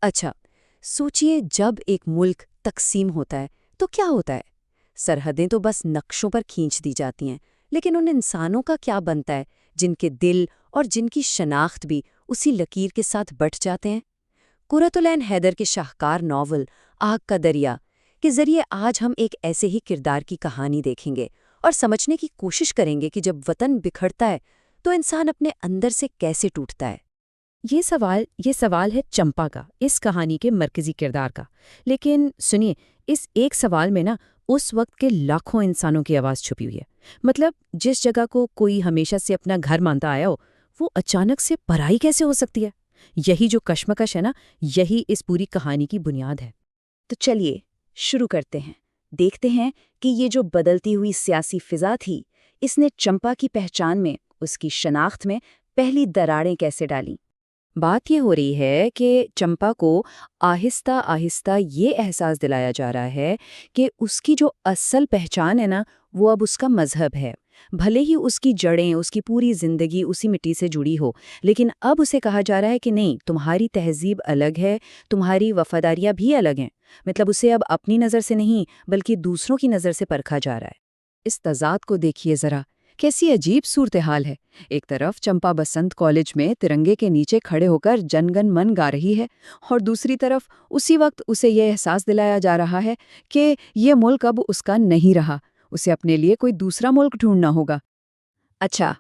اچھا، سوچئے جب ایک ملک تقسیم ہوتا ہے تو کیا ہوتا ہے؟ سرحدیں تو بس نقشوں پر کھینچ دی جاتی ہیں، لیکن ان انسانوں کا کیا بنتا ہے جن کے دل اور جن کی شناخت بھی اسی لکیر کے ساتھ بٹ جاتے ہیں؟ قرۃ العین حیدر کے شاہکار ناول آگ کا دریا کے ذریعے آج ہم ایک ایسے ہی کردار کی کہانی دیکھیں گے اور سمجھنے کی کوشش کریں گے کہ جب وطن بکھرتا ہے تو انسان اپنے اندر سے کیسے ٹوٹتا ہے۔ یہ سوال ہے چمپا کا، اس کہانی کے مرکزی کردار کا۔ لیکن سنیے، اس ایک سوال میں اس وقت کے لاکھوں انسانوں کی آواز چھپی ہوئی ہے۔ مطلب جس جگہ کو کوئی ہمیشہ سے اپنا گھر مانتا آیا ہو، وہ اچانک سے پرائی کیسے ہو سکتی ہے؟ یہی جو کشمکش ہے یہی اس پوری کہانی کی بنیاد ہے۔ تو چلیے شروع کرتے ہیں، دیکھتے ہیں کہ یہ جو بدلتی ہوئی سیاسی فضا تھی، اس نے چمپا کی پہچان میں، اس کی شناخت میں پہلی دراڑیں کیسے ڈالیں۔ بات یہ ہو رہی ہے کہ چمپا کو آہستہ آہستہ یہ احساس دلایا جا رہا ہے کہ اس کی جو اصل پہچان ہے وہ اب اس کا مذہب ہے۔ بھلے ہی اس کی جڑیں، اس کی پوری زندگی اسی مٹی سے جڑی ہو، لیکن اب اسے کہا جا رہا ہے کہ نہیں، تمہاری تہذیب الگ ہے، تمہاری وفاداریاں بھی الگ ہیں۔ مطلب اسے اب اپنی نظر سے نہیں بلکہ دوسروں کی نظر سے پرکھا جا رہا ہے۔ اس تضاد کو دیکھیے ذرا، کیسی عجیب صورتحال ہے۔ ایک طرف چمپا بسنت کالج میں ترنگے کے نیچے کھڑے ہو کر جن گن من گا رہی ہے، اور دوسری طرف اسی وقت اسے یہ احساس دلایا جا رہا ہے کہ یہ ملک اب اس کا نہیں رہا، اسے اپنے لیے کوئی دوسرا ملک ڈھونڈنا ہوگا۔ اچھا،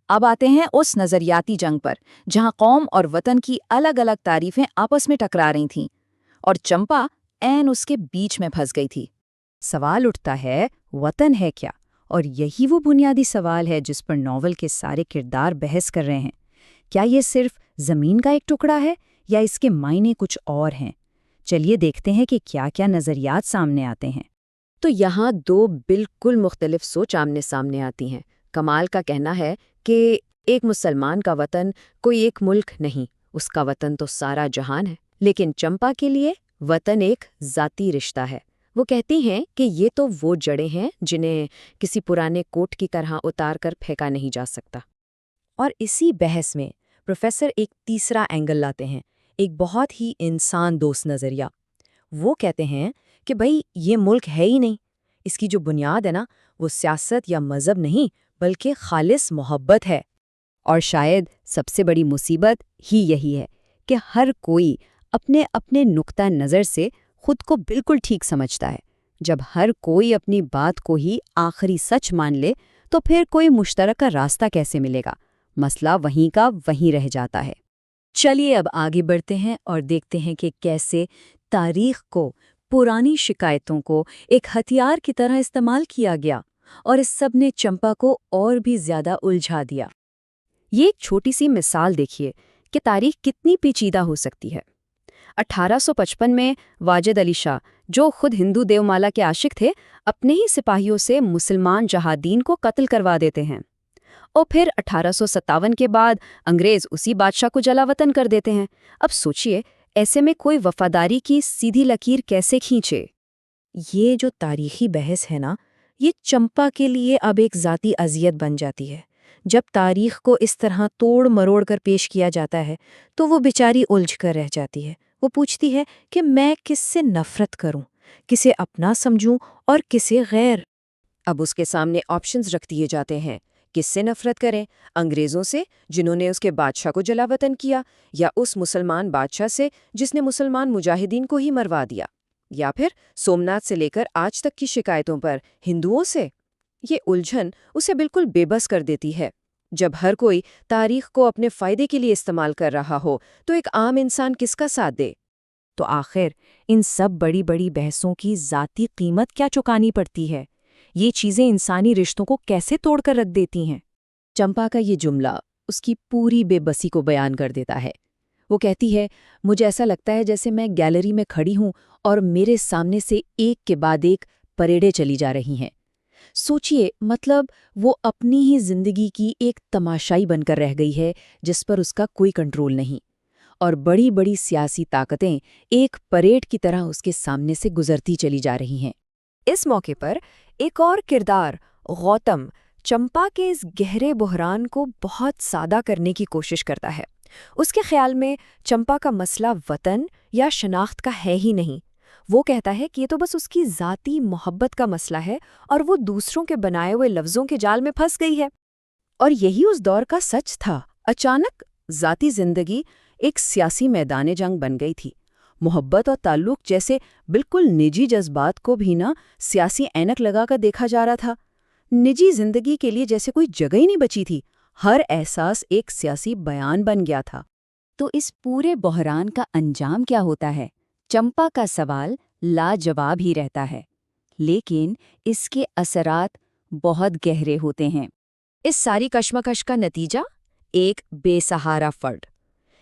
اب آتے ہیں اس نظریاتی جنگ پر جہاں قوم اور وطن کی الگ الگ تعریفیں آپس میں ٹکرا رہی تھیں، اور چمپا عین اس کے بیچ میں پھنس گئی تھی۔ سوال اٹھتا ہے، وطن ہے کیا؟ اور یہی وہ بنیادی سوال ہے جس پر ناول کے سارے کردار بحث کر رہے ہیں۔ کیا یہ صرف زمین کا ایک ٹکڑا ہے یا اس کے معنی کچھ اور ہیں؟ چلیے دیکھتے ہیں کہ کیا کیا نظریات سامنے آتے ہیں۔ تو یہاں دو بالکل مختلف سوچ آمنے سامنے آتی ہیں۔ کمال کا کہنا ہے کہ ایک مسلمان کا وطن کوئی ایک ملک نہیں، اس کا وطن تو سارا جہان ہے۔ لیکن چمپا کے لیے وطن ایک ذاتی رشتہ ہے۔ وہ کہتی ہیں کہ یہ تو وہ جڑیں ہیں جنہیں کسی پرانے کوٹ کی طرح اتار کر پھینکا نہیں جا سکتا۔ اور اسی بحث میں پروفیسر ایک تیسرا اینگل لاتے ہیں، ایک بہت ہی انسان دوست نظریہ۔ وہ کہتے ہیں کہ بھئی یہ ملک ہے ہی نہیں، اس کی جو بنیاد ہے وہ سیاست یا مذہب نہیں بلکہ خالص محبت ہے۔ اور شاید سب سے بڑی مصیبت ہی یہی ہے کہ ہر کوئی اپنے اپنے نقطہ نظر سے خود کو بالکل ٹھیک سمجھتا ہے۔ جب ہر کوئی اپنی بات کو ہی آخری سچ مان لے تو پھر کوئی مشترکہ راستہ کیسے ملے گا؟ مسئلہ وہیں کا وہیں رہ جاتا ہے۔ چلیے اب آگے بڑھتے ہیں اور دیکھتے ہیں کہ کیسے تاریخ کو، پرانی شکایتوں کو ایک ہتھیار کی طرح استعمال کیا گیا، اور اس سب نے چمپا کو اور بھی زیادہ الجھا دیا۔ یہ ایک چھوٹی سی مثال دیکھیے کہ تاریخ کتنی پیچیدہ ہو سکتی ہے۔ 1855 میں واجد علی شاہ، جو خود ہندو دیومالا کے عاشق تھے، اپنے ہی سپاہیوں سے مسلمان جہادین کو قتل کروا دیتے ہیں، اور پھر 1857 کے بعد انگریز اسی بادشاہ کو جلا وطن کر دیتے ہیں۔ اب سوچئے، ایسے میں کوئی وفاداری کی سیدھی لکیر کیسے کھینچے؟ یہ جو تاریخی بحث ہے یہ چمپا کے لیے اب ایک ذاتی اذیت بن جاتی ہے۔ جب تاریخ کو اس طرح توڑ مروڑ کر پیش کیا جاتا ہے تو وہ بیچاری الجھ کر رہ جاتی ہے۔ وہ پوچھتی ہے کہ میں کس سے نفرت کروں، کسے اپنا سمجھوں اور کسے غیر۔ اب اس کے سامنے آپشنز رکھ دیے جاتے ہیں، کس سے نفرت کریں؟ انگریزوں سے جنہوں نے اس کے بادشاہ کو جلا وطن کیا، یا اس مسلمان بادشاہ سے جس نے مسلمان مجاہدین کو ہی مروا دیا، یا پھر سومناتھ سے لے کر آج تک کی شکایتوں پر ہندوؤں سے؟ یہ الجھن اسے بالکل بے بس کر دیتی ہے۔ جب ہر کوئی تاریخ کو اپنے فائدے کے لیے استعمال کر رہا ہو تو ایک عام انسان کس کا ساتھ دے؟ تو آخر ان سب بڑی بڑی بحثوں کی ذاتی قیمت کیا چکانی پڑتی ہے؟ یہ چیزیں انسانی رشتوں کو کیسے توڑ کر رکھ دیتی ہیں؟ چمپا کا یہ جملہ اس کی پوری بے بسی کو بیان کر دیتا ہے۔ وہ کہتی ہے، مجھے ایسا لگتا ہے جیسے میں گیلری میں کھڑی ہوں اور میرے سامنے سے ایک کے بعد ایک پریڈیں چلی جا رہی ہیں۔ سوچئے، مطلب وہ اپنی ہی زندگی کی ایک تماشائی بن کر رہ گئی ہے جس پر اس کا کوئی کنٹرول نہیں، اور بڑی بڑی سیاسی طاقتیں ایک پریڈ کی طرح اس کے سامنے سے گزرتی چلی جا رہی ہیں۔ اس موقع پر ایک اور کردار، گوتم، چمپا کے اس گہرے بحران کو بہت سادہ کرنے کی کوشش کرتا ہے۔ اس کے خیال میں چمپا کا مسئلہ وطن یا شناخت کا ہے ہی نہیں، وہ کہتا ہے کہ یہ تو بس اس کی ذاتی محبت کا مسئلہ ہے اور وہ دوسروں کے بنائے ہوئے لفظوں کے جال میں پھنس گئی ہے۔ اور یہی اس دور کا سچ تھا۔ اچانک ذاتی زندگی ایک سیاسی میدان جنگ بن گئی تھی۔ محبت اور تعلق جیسے بالکل نجی جذبات کو بھی سیاسی اینک لگا کر دیکھا جا رہا تھا۔ نجی زندگی کے لیے جیسے کوئی جگہ ہی نہیں بچی تھی، ہر احساس ایک سیاسی بیان بن گیا تھا۔ تو اس پورے بحران کا انجام کیا ہوتا ہے؟ چمپا کا سوال لاجواب ہی رہتا ہے، لیکن اس کے اثرات بہت گہرے ہوتے ہیں۔ اس ساری کشمکش کا نتیجہ ایک بے سہارا فرد،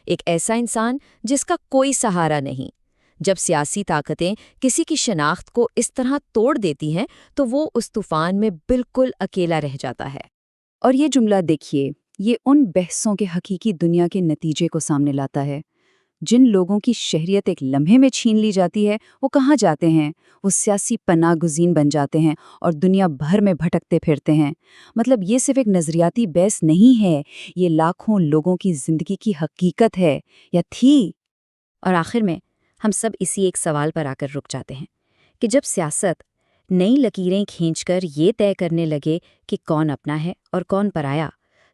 ایک ایسا انسان جس کا کوئی سہارا نہیں۔ جب سیاسی طاقتیں کسی کی شناخت کو اس طرح توڑ دیتی ہیں تو وہ اس طوفان میں بالکل اکیلا رہ جاتا ہے۔ اور یہ جملہ دیکھیے، یہ ان بحثوں کے حقیقی دنیا کے نتیجے کو سامنے لاتا ہے۔ جن لوگوں کی شہریت ایک لمحے میں چھین لی جاتی ہے، وہ کہاں جاتے ہیں؟ وہ سیاسی پناہ گزین بن جاتے ہیں اور دنیا بھر میں بھٹکتے پھرتے ہیں۔ مطلب یہ صرف ایک نظریاتی بحث نہیں ہے، یہ لاکھوں لوگوں کی زندگی کی حقیقت ہے یا تھی۔ اور آخر میں ہم سب اسی ایک سوال پر آ کر رک جاتے ہیں کہ جب سیاست نئی لکیریں کھینچ کر یہ طے کرنے لگے کہ کون اپنا ہے اور کون پرایا،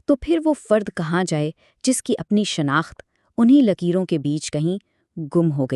تو پھر وہ فرد کہاں جائے جس کی اپنی شناخت انہی لکیروں کے بیچ کہیں گم ہو گئی